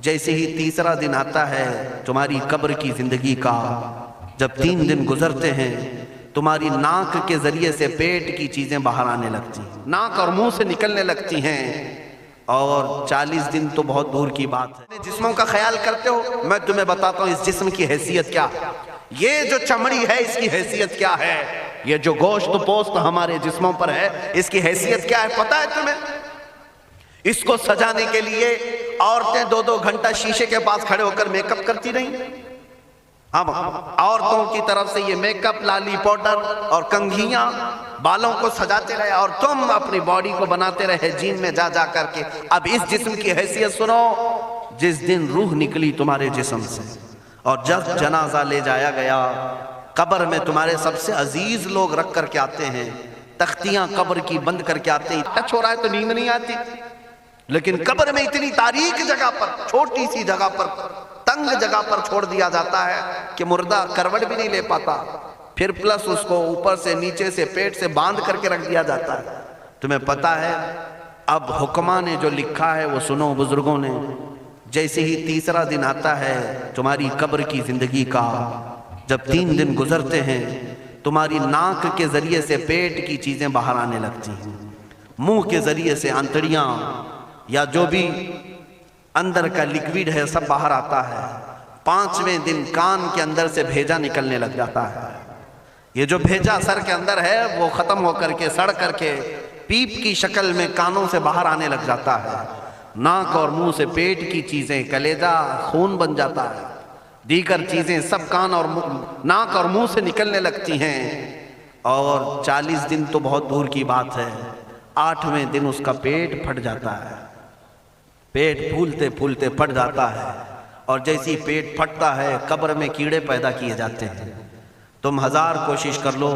جیسے ہی تیسرا دن آتا ہے تمہاری قبر کی زندگی کا، جب 3 دن گزرتے ہیں تمہاری ناک کے ذریعے سے پیٹ کی چیزیں باہر آنے لگتی ہیں، ناک اور منہ سے نکلنے لگتی ہیں، اور 40 دن تو بہت دور کی بات ہے۔ جسموں کا خیال کرتے ہو؟ میں تمہیں بتاتا ہوں اس جسم کی حیثیت کیا ہے۔ یہ جو چمڑی ہے اس کی حیثیت کیا ہے، یہ جو گوشت پوست ہمارے جسموں پر ہے اس کی حیثیت کیا ہے پتہ ہے تمہیں؟ اس کو سجانے کے لیے عورتیں 2-2 گھنٹہ شیشے کے پاس کھڑے ہو کر میک اپ کرتی رہیں۔ اب عورتوں کی طرف سے یہ میک اپ، لالی پاؤڈر اور کنگھیاں بالوں کو سجاتے رہے، اور تم اپنی باڈی کو بناتے رہے جیم میں جا جا کر کے۔ اب اس جسم کی حیثیت سنو، جس دن روح نکلی تمہارے جسم سے اور جب جنازہ لے جایا گیا، قبر میں تمہارے سب سے عزیز لوگ رکھ کر کے آتے ہیں، تختیاں قبر کی بند کر کے آتے ہیں۔ ٹچ ہو رہا ہے تو نیند نہیں آتی، لیکن قبر میں اتنی تاریک جگہ پر، چھوٹی سی جگہ پر، تنگ جگہ پر چھوڑ دیا جاتا ہے کہ مردہ کروٹ بھی نہیں لے پاتا، پھر پلس اس کو اوپر سے نیچے سے پیٹ سے باندھ کر کے رکھ دیا جاتا ہے۔ تمہیں پتا ہے اب حکماں نے جو لکھا ہے وہ سنو بزرگوں نے، جیسے ہی تیسرا دن آتا ہے تمہاری قبر کی زندگی کا، جب 3 دن گزرتے ہیں تمہاری ناک کے ذریعے سے پیٹ کی چیزیں باہر آنے لگتی ہیں، منہ کے ذریعے سے آنتڑیاں یا جو بھی اندر کا لیکویڈ ہے سب باہر آتا ہے۔ 5ویں دن کان کے اندر سے بھیجا نکلنے لگ جاتا ہے۔ یہ جو بھیجا سر کے اندر ہے وہ ختم ہو کر کے سڑ کر کے پیپ کی شکل میں کانوں سے باہر آنے لگ جاتا ہے۔ ناک اور منہ سے پیٹ کی چیزیں، کلیجہ، خون بن جاتا ہے، دیگر چیزیں سب کان اور ناک اور منہ سے نکلنے لگتی ہیں، اور 40 دن تو بہت دور کی بات ہے، 8ویں دن اس کا پیٹ پھٹ جاتا ہے۔ پیٹ پھولتے پھولتے پھٹ جاتا ہے، اور جیسی پیٹ پھٹتا ہے قبر میں کیڑے پیدا کیے جاتے ہیں۔ تم 1000 کوشش کر لو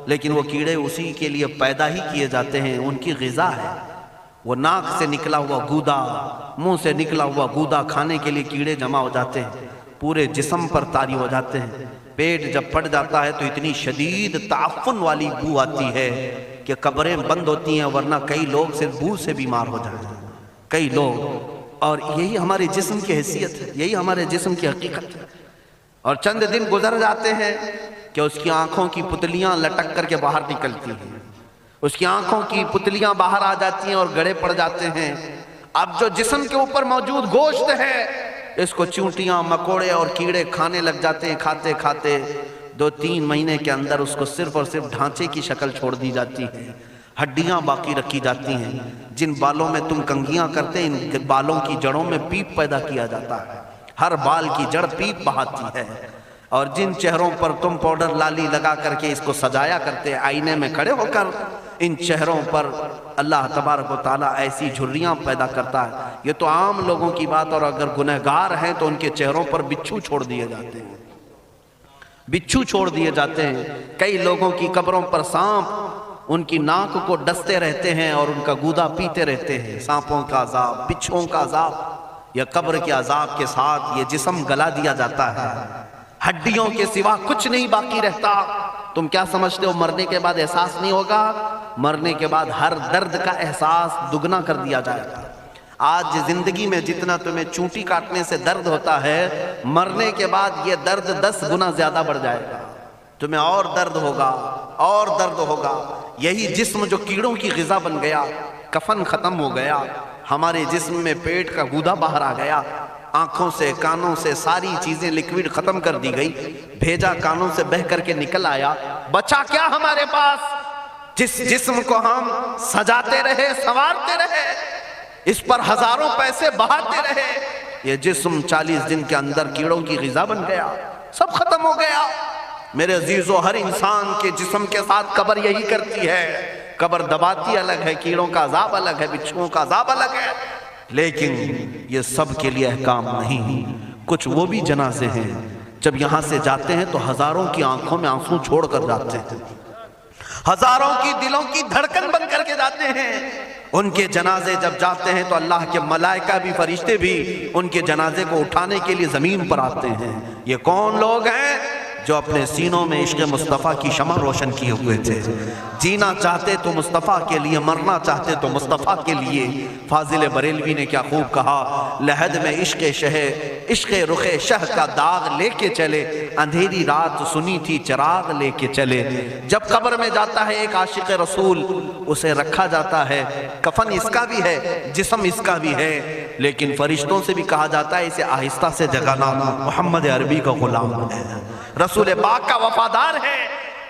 لیکن وہ کیڑے اسی کے لیے پیدا ہی کیے جاتے ہیں، ان کی غذا ہے۔ وہ ناک سے نکلا ہوا گودا، منہ سے نکلا ہوا گودا کھانے کے لیے کیڑے جمع ہو جاتے ہیں، پورے جسم پر طاری ہو جاتے ہیں۔ پیٹ جب پھٹ جاتا ہے تو اتنی شدید تعفن والی بو آتی ہے کہ قبریں بند ہوتی ہیں، ورنہ کئی لوگ صرف بو سے بیمار ہو جاتے ہیں، کئی لوگ۔ اور یہی ہمارے جسم کی حیثیت ہے، یہی ہمارے جسم کی حقیقت ہے۔ اور چند دن گزر جاتے ہیں کہ اس کی آنکھوں کی پتلیاں لٹک کر کے باہر نکلتی ہیں، اس کی آنکھوں کی پتلیاں باہر آ جاتی ہیں اور گڑے پڑ جاتے ہیں۔ اب جو جسم کے اوپر موجود گوشت ہے اس کو چونٹیاں، مکوڑے اور کیڑے کھانے لگ جاتے ہیں، کھاتے کھاتے 2-3 مہینے کے اندر اس کو صرف اور صرف ڈھانچے کی شکل چھوڑ دی جاتی ہے، ہڈیاں باقی رکھی جاتی ہیں۔ جن بالوں میں تم کنگھیاں کرتے ہیں ان بالوں کی جڑوں میں پیپ پیدا کیا جاتا ہے، ہر بال کی جڑ پیپ بہاتی ہے۔ اور جن چہروں پر تم پاؤڈر لالی لگا کر کے اس کو سجایا کرتے آئینے میں کھڑے ہو کر، ان چہروں پر اللہ تبارک و تعالیٰ ایسی جھریاں پیدا کرتا ہے۔ یہ تو عام لوگوں کی بات، اور اگر گنہگار ہیں تو ان کے چہروں پر بچھو چھوڑ دیے جاتے ہیں، بچھو چھوڑ دیے جاتے ہیں۔ کئی لوگوں کی قبروں پر سانپ ان کی ناک کو ڈستے رہتے ہیں اور ان کا گودا پیتے رہتے ہیں۔ سانپوں کا عذاب، بچھوؤں کا عذاب، یا قبر کے عذاب کے ساتھ یہ جسم گلا دیا جاتا ہے، ہڈیوں کے سوا کچھ نہیں باقی رہتا۔ تم کیا سمجھتے ہو مرنے کے بعد احساس نہیں ہوگا؟ مرنے کے بعد ہر درد کا احساس دگنا کر دیا جائے گا۔ آج زندگی میں جتنا تمہیں چونٹی کاٹنے سے درد ہوتا ہے، مرنے کے بعد یہ درد 10 گنا زیادہ بڑھ جائے گا، تمہیں اور درد ہوگا، اور درد ہوگا۔ یہی جسم جو کیڑوں کی غذا بن گیا، کفن ختم ہو گیا، ہمارے جسم میں پیٹ کا گودا باہر آ گیا، آنکھوں سے کانوں سے ساری چیزیں لکوڈ ختم کر دی گئی، بھیجا کانوں سے بہہ کر کے نکل آیا، بچا کیا ہمارے پاس؟ جس جسم کو ہم سجاتے رہے، سنوارتے رہے، اس پر ہزاروں پیسے بہاتے رہے، یہ جسم 40 دن کے اندر کیڑوں کی غذا بن گیا، سب ختم ہو گیا۔ میرے عزیزو، ہر انسان کے جسم کے ساتھ قبر یہی کرتی ہے، قبر دباتی الگ ہے، کیڑوں کا عذاب الگ ہے، بچھوؤں کا عذاب الگ ہے، لیکن یہ سب کے لیے احکام نہیں۔ کچھ وہ بھی جنازے ہیں جب یہاں سے جاتے ہیں تو ہزاروں کی آنکھوں میں آنسو چھوڑ کر جاتے ہیں، ہزاروں کی دلوں کی دھڑکن بن کر کے جاتے ہیں۔ ان کے جنازے جب جاتے ہیں تو اللہ کے ملائکہ بھی، فرشتے بھی ان کے جنازے کو اٹھانے کے لیے زمین پر آتے ہیں۔ یہ کون لوگ ہیں؟ جو اپنے سینوں میں عشق مصطفیٰ کی شمع روشن کیے ہوئے تھے. جینا چاہتے تو مصطفیٰ کے لیے، مرنا چاہتے تو مصطفیٰ کے لیے. فاضل بریلوی نے کیا خوب کہا، لحد میں عشق رخ شہ کا داغ لے کے چلے، اندھیری رات سنی تھی چراغ لے کے چلے. جب قبر میں جاتا ہے ایک عاشق رسول، اسے رکھا جاتا ہے، کفن اس کا بھی ہے، جسم اس کا بھی ہے، لیکن فرشتوں سے بھی کہا جاتا ہے اسے آہستہ سے جگانا، محمد عربی کا غلام ہے، رسول پاک کا وفادار ہے.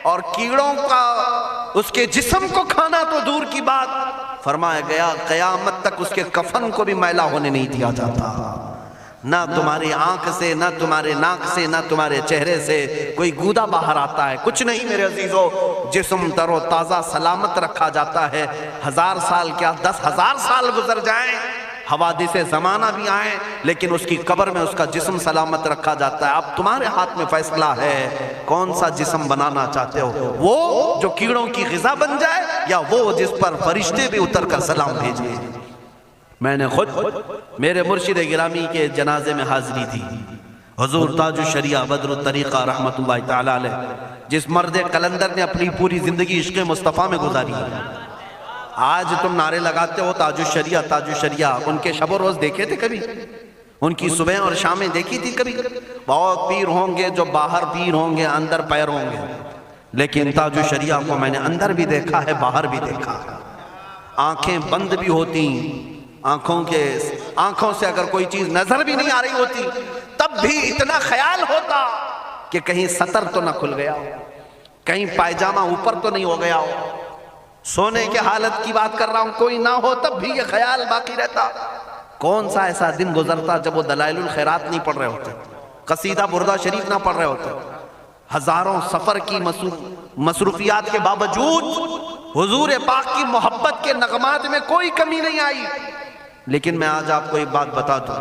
اور کیڑوں کا اس کے جسم کو کھانا تو دور کی بات، فرمایا گیا قیامت تک اس کے کفن کو بھی میلا ہونے نہیں دیا جاتا. نہ تمہاری آنکھ سے، نہ تمہارے ناک سے، نہ تمہارے چہرے سے کوئی گودا باہر آتا ہے، کچھ نہیں میرے عزیزو. جسم تر و تازہ سلامت رکھا جاتا ہے. 1000 سال کیا 10,000 سال گزر جائیں، حوادث زمانہ بھی آئیں، لیکن اس کی قبر میں اس کا جسم سلامت رکھا جاتا ہے. اب تمہارے ہاتھ میں فیصلہ ہے کون سا جسم بنانا چاہتے ہو، وہ جو کیڑوں کی غذا بن جائے، یا وہ جس پر فرشتے بھی اتر کر سلام بھیجیں. میں نے خود میرے مرشد گرامی کے جنازے میں حاضری دی. حضور تاج الشریعہ بدر الطریقہ رحمت اللہ تعالی علیہ، جس مرد قلندر نے اپنی پوری زندگی عشق مصطفیٰ میں گزاری. آج تم نعرے لگاتے ہو تاج الشریعہ تاج الشریعہ، ان کے شب و روز دیکھے تھے کبھی؟ ان کی صبح اور شامیں دیکھی تھی کبھی؟ بہت پیر ہوں گے جو باہر پیر ہوں گے، اندر پیر ہوں گے، لیکن تاج الشریعہ کو میں نے اندر بھی دیکھا ہے، باہر بھی دیکھا ہے. آنکھیں بند بھی ہوتی، آنکھوں سے اگر کوئی چیز نظر بھی نہیں آ رہی ہوتی، تب بھی اتنا خیال ہوتا کہ کہیں سطر تو نہ کھل گیا ہو، کہیں پائجامہ اوپر تو نہیں ہو گیا ہو. سونے کے حالت کی بات کر رہا ہوں، کوئی نہ ہو تب بھی یہ خیال باقی رہتا. کون سا ایسا دن گزرتا جب وہ دلائل الخیرات نہیں پڑھ رہے ہوتے، قصیدہ بردہ شریف نہ پڑھ رہے ہوتے. ہزاروں سفر کی مصروفیات کے باوجود حضور پاک کی محبت کے نغمات میں کوئی کمی نہیں آئی. لیکن میں آج آپ کو ایک بات بتا دوں،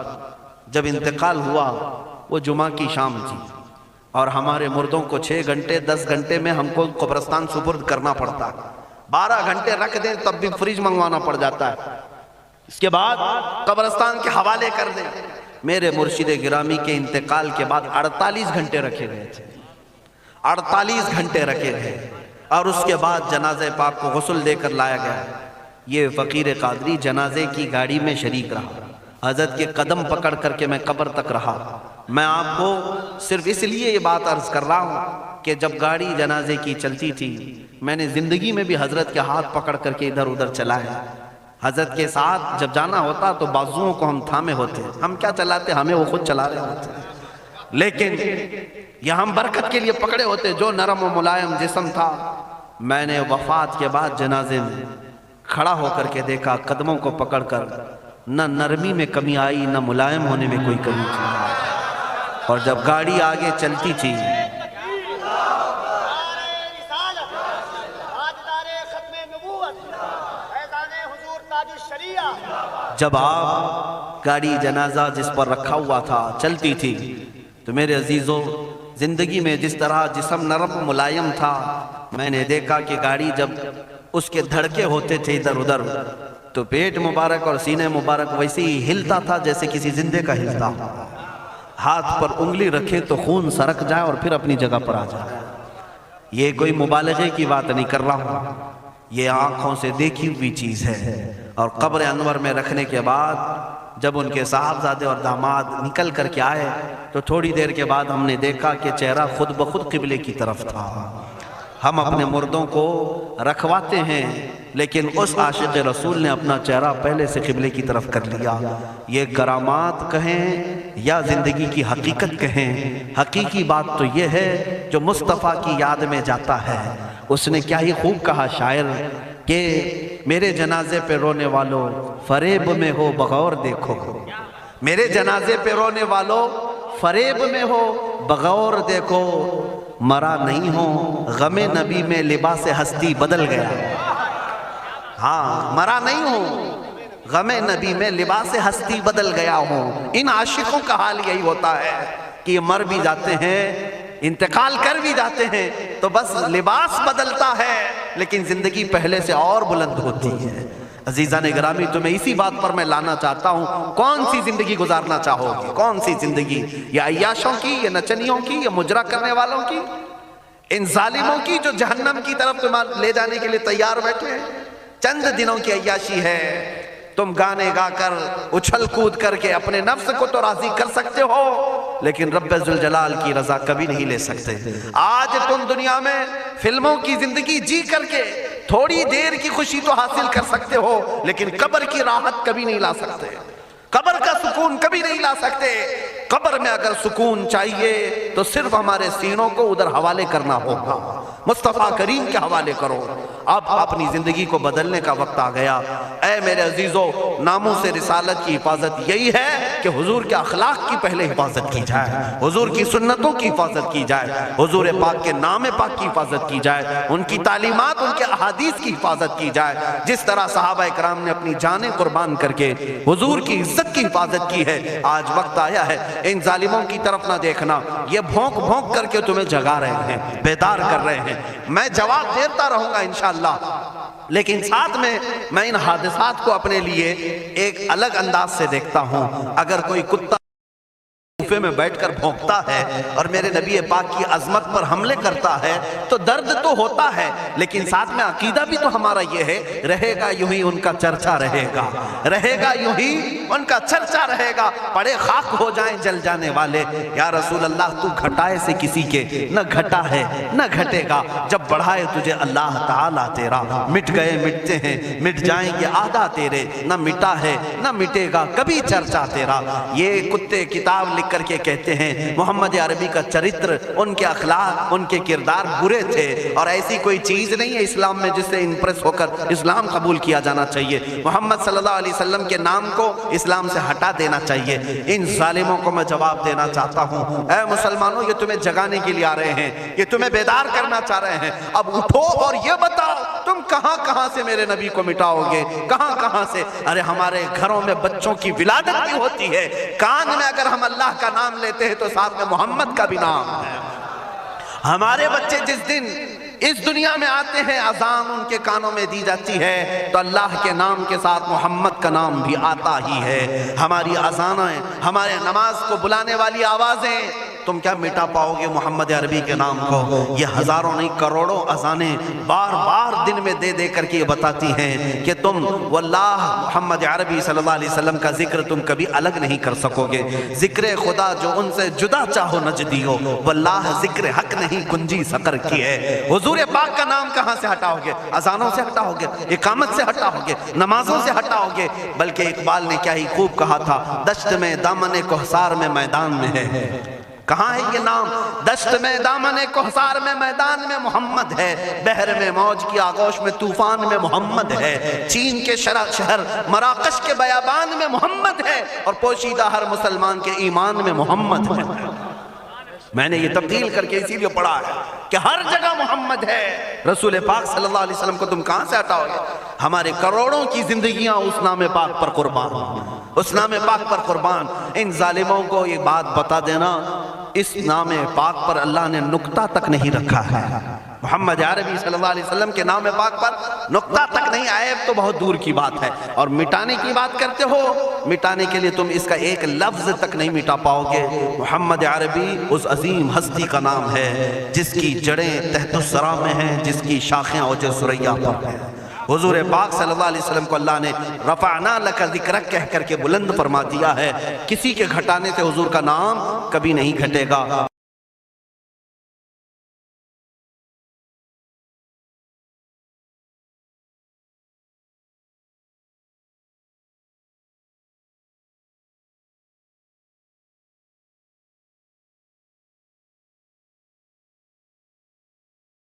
جب انتقال ہوا وہ جمعہ کی شام تھی، اور ہمارے مردوں کو 6 گھنٹے 10 گھنٹے میں ہم کو قبرستان سپرد کرنا پڑتا ہے. 12 گھنٹے رکھ دیں تب بھی فریج منگوانا پڑ جاتا ہے، اس کے بعد قبرستان کے حوالے کر دیں. میرے مرشد گرامی کے انتقال کے بعد 48 گھنٹے رکھے گئے تھے، 48 گھنٹے رکھے گئے، اور اس کے بعد جنازہ پاک کو غسل دے کر لایا گیا. یہ فقیر قادری جنازے کی گاڑی میں شریک رہا، حضرت کے قدم پکڑ کر کے میں قبر تک رہا. میں آپ کو صرف اس لیے یہ بات عرض کر رہا ہوں کہ جب گاڑی جنازے کی چلتی تھی، میں نے زندگی میں بھی حضرت کے ہاتھ پکڑ کر کے ادھر ادھر چلائے. حضرت کے ساتھ جب جانا ہوتا تو بازوؤں کو ہم تھامے ہوتے، ہم کیا چلاتے، ہمیں وہ خود چلا رہے ہوتے، لیکن یہ ہم برکت کے لیے پکڑے ہوتے. جو نرم و ملائم جسم تھا، میں نے وفات کے بعد جنازے میں کھڑا ہو کر کے دیکھا، قدموں کو پکڑ کر نہ نرمی میں کمی آئی، نہ ملائم ہونے میں کوئی کمی تھی. اور جب گاڑی آگے چلتی تھی، جب آپ گاڑی جنازہ جس پر رکھا ہوا تھا چلتی تھی، تو میرے عزیزو زندگی میں جس طرح جسم نرم ملائم تھا، میں نے دیکھا کہ گاڑی جب اس کے دھڑکے ہوتے تھے ادھر ادھر، تو پیٹ مبارک اور سینے مبارک ویسے ہی ہلتا تھا جیسے کسی زندے کا ہلتا. ہاتھ پر انگلی رکھے تو خون سرک جائے اور پھر اپنی جگہ پر آ جائے. یہ کوئی مبالغے کی بات نہیں کر رہا ہوں، یہ آنکھوں سے دیکھی ہوئی چیز ہے. اور قبر انور میں رکھنے کے بعد جب ان کے صاحبزادے اور داماد نکل کر کے آئے، تو تھوڑی دیر کے بعد ہم نے دیکھا کہ چہرہ خود بخود قبلے کی طرف تھا. ہم اپنے مردوں کو رکھواتے ہیں، لیکن اس عاشق رسول نے اپنا چہرہ پہلے سے قبلے کی طرف کر لیا. یہ کرامات کہیں یا زندگی کی حقیقت کہیں، حقیقی بات تو یہ ہے جو مصطفیٰ کی یاد میں جاتا ہے. اس نے کیا ہی خوب کہا شاعر کہ میرے جنازے پہ رونے والوں فریب میں ہو بغور دیکھو، میرے جنازے پہ رونے والوں فریب میں ہو بغور دیکھو، مرا نہیں ہو غم نبی میں لباس ہستی بدل گیا. ہاں، مرا نہیں ہو غم نبی میں لباس ہستی بدل گیا ہوں. ان عاشقوں کا حال یہی ہوتا ہے کہ یہ مر بھی جاتے ہیں، انتقال کر بھی جاتے ہیں، تو بس لباس بدلتا ہے، لیکن زندگی پہلے سے اور بلند ہوتی ہے. عزیزان گرامی تمہیں اسی بات پر میں لانا چاہتا ہوں، کون سی زندگی گزارنا چاہو گے؟ کون سی زندگی؟ یا عیاشوں کی، یا نچنیوں کی، یا مجرا کرنے والوں کی، ان ظالموں کی جو جہنم کی طرف تمہیں لے جانے کے لیے تیار بیٹھے ہیں؟ چند دنوں کی عیاشی ہے، تم گانے گا کر اچھل کود کر کے اپنے نفس کو تو راضی کر سکتے ہو، لیکن رب ذوالجلال کی رضا کبھی نہیں لے سکتے۔ آج تم دنیا میں فلموں کی زندگی جی کر کے تھوڑی دیر کی خوشی تو حاصل کر سکتے ہو، لیکن قبر کی راحت کبھی نہیں لا سکتے، قبر کا سکون کبھی نہیں لا سکتے۔ قبر میں اگر سکون چاہیے تو صرف ہمارے سینوں کو ادھر حوالے کرنا ہوگا، مصطفیٰ کریم کے حوالے کرو۔ اب اپنی زندگی کو بدلنے کا وقت آ گیا۔ اے میرے عزیزو، ناموس رسالت کی حفاظت یہی ہے کہ حضور کے اخلاق کی پہلے حفاظت کی جائے، حضور کی سنتوں کی حفاظت کی جائے، حضور پاک کے نام پاک کی حفاظت کی جائے، ان کی تعلیمات، ان کے احادیث کی حفاظت کی جائے۔ جس طرح صحابہ اکرام نے اپنی جانیں قربان کر کے حضور کی عزت کی حفاظت کی ہے، آج وقت آیا ہے ان ظالموں کی طرف نہ دیکھنا، یہ بھونک بھونک کر کے تمہیں جگا رہے ہیں، بیدار کر رہے ہیں۔ میں جواب دیتا رہوں گا انشاءاللہ، لیکن ساتھ میں ان حادثات کو اپنے لیے ایک الگ انداز سے دیکھتا ہوں۔ اگر کوئی کتا کوفے میں بیٹھ کر بھونکتا ہے اور میرے نبی پاک کی عظمت پر حملے کرتا ہے تو درد تو ہوتا ہے، لیکن ساتھ میں عقیدہ بھی تو ہمارا یہ ہے، رہے گا یوں ہی ان کا چرچا رہے گا، رہے گا یوں ہی ان کا چرچا رہے گا، پڑے خاک ہو جائیں جل جانے والے۔ یا رسول اللہ تو گھٹائے سے کسی کے نہ گھٹا ہے نہ گھٹے گا، جب بڑھائے تجھے اللہ تعالیٰ تیرا، مٹ گئے مٹتے ہیں مٹ جائیں گے آدھا تیرے، نہ مٹا ہے نہ مٹے گا کبھی چرچا تیرا۔ یہ کتے کتاب لکھ کر کے کہتے ہیں محمد عربی کا چرتر، ان کے اخلاق، ان کے کردار برے تھے، اور ایسی کوئی چیز نہیں ہے اسلام میں جس سے امپریس ہو کر اسلام قبول کیا جانا چاہیے۔ محمد صلی اللہ علیہ وسلم کے نام کو اسلام سے ہٹا دینا چاہیے۔ ان ظالموں کو میں جواب دینا چاہتا ہوں، اے مسلمانوں، یہ تمہیں جگانے کے لیے آ رہے ہیں، یہ تمہیں بیدار کرنا چاہ رہے ہیں۔ اب اٹھو اور یہ بتاؤ تم کہاں کہاں سے میرے نبی کو مٹاؤ گے، کہاں کہاں سے؟ ارے ہمارے گھروں میں بچوں کی ولادت بھی ہوتی ہے، کان میں اگر ہم اللہ کا نام لیتے ہیں تو ساتھ میں محمد کا بھی نام ہے۔ ہمارے بچے جس دن اس دنیا میں آتے ہیں، اذان ان کے کانوں میں دی جاتی ہے تو اللہ کے نام کے ساتھ محمد کا نام بھی آتا ہی ہے۔ ہماری اذانیں، ہمارے نماز کو بلانے والی آوازیں، تم کیا مٹا پاؤ گے محمد عربی کے نام کو؟ یہ ہزاروں نہیں کروڑوں اذانیں بار بار دن میں دے دے کر کے یہ بتاتی ہیں کہ تم واللہ محمد عربی صلی اللہ علیہ وسلم کا ذکر تم کبھی الگ نہیں کر سکو گے۔ ذکر خدا جو ان سے جدا چاہو نجدی ہو، واللہ ذکر حق نہیں کنجی سقر کی ہے۔ حضور پاک کا نام کہاں سے ہٹاؤ گے؟ اذانوں سے ہٹاؤ گے، اقامت سے ہٹاؤ گے، نمازوں سے ہٹاؤ گے؟ بلکہ اقبال نے کیا ہی خوب کہا تھا، دشت میں دامن کوہسار میں میدان میں ہے۔ کہاں ہے یہ نام؟ دشت میں دامن کوہسار میں میدان میں محمد ہے، بحر میں موج کی آغوش میں طوفان میں محمد ہے، چین کے شہر مراکش کے بیابان میں محمد ہے، اور پوشیدہ ہر مسلمان کے ایمان میں محمد ہے۔ میں نے یہ تبدیل کر کے اسی لیے پڑھا ہے کہ ہر جگہ محمد ہے۔ رسول پاک صلی اللہ علیہ وسلم کو تم کہاں سے ہٹاؤ گے؟ ہمارے کروڑوں کی زندگیاں اس نام پاک پر قربان، اس نام پاک پر قربان۔ ان ظالموں کو یہ بات بتا دینا، اس نام پاک پر اللہ نے نقطہ تک نہیں رکھا ہے۔ محمد عربی صلی اللہ علیہ وسلم کے نام پاک پر نقطہ تک نہیں، عیب تو بہت دور کی بات ہے، اور مٹانے کی بات کرتے ہو، مٹانے کے لیے تم اس کا ایک لفظ تک نہیں مٹا پاؤ گے۔ محمد عربی اس عظیم ہستی کا نام ہے جس کی جڑیں تحت الثری میں ہیں، جس کی شاخیں اوج ثریا پر ہیں۔ حضور پاک صلی اللہ علیہ وسلم کو اللہ نے رفعنا لک ذکرک کہہ کر کے بلند فرما دیا ہے، کسی کے گھٹانے سے حضور کا نام کبھی نہیں گھٹے گا۔